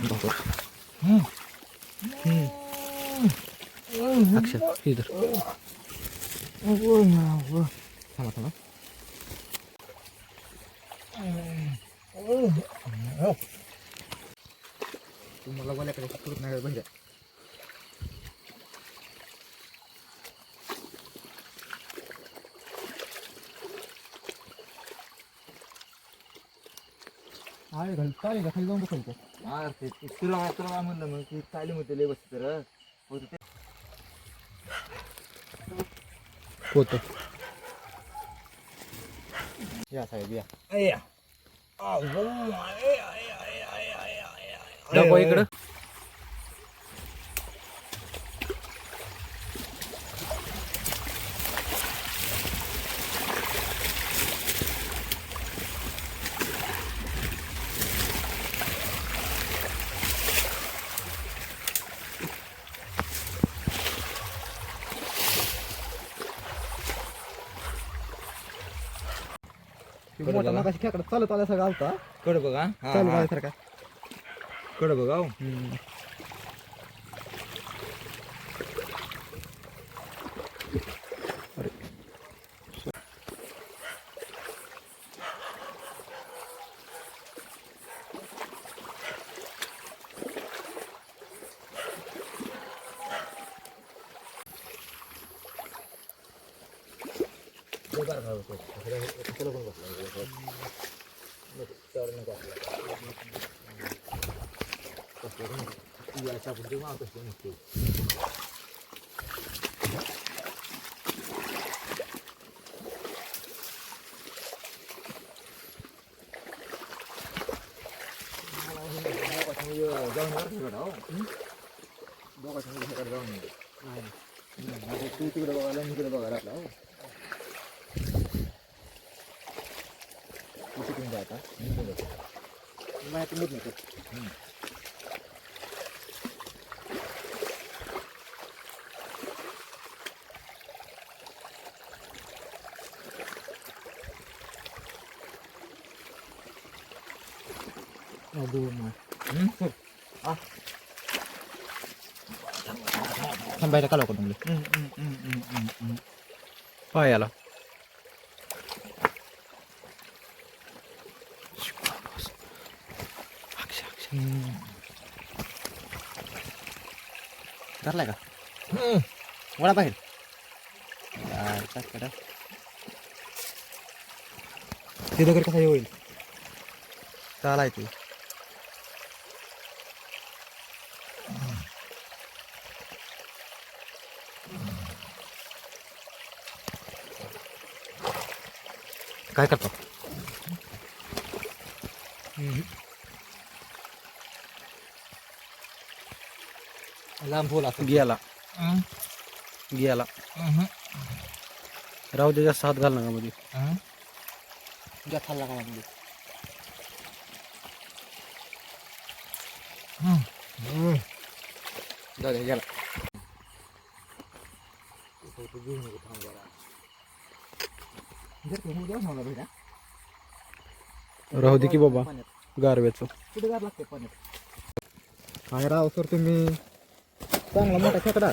बरोबर. अक्षर इधर थांबा थांबा. तुम्हाला बोलायकडे सुरत नाही बहिरा. खाली जाऊन बसायचं. हा ते तुला तुला म्हणलं मग ती चाली होते लय बसत तर होतं या साहेब या दाखवा इकडं. मोठा नकाशी खेकडा चालत आल्यासारखा आलता. कड बघा चालू आल्यासारखा कड बघा. तू तिकडे बघायला मी तिकडे बघायला आपला शिकून जा आता माहिती मिळत नाही. थांबायला काला करून पायाला धरलाय का वडा बाहेर ते दगड कसा होईल चालाय ते काय करतो. लांब बोला गेला गेला राहू दे. जास्त हात घाल नका मध्ये खाल्ला का मध्ये गेला. राहू दे की बाबा गारव्याचं कुठे गार लागते पाण्यात. काय राव सर तुम्ही चांगला मोठा खेकडा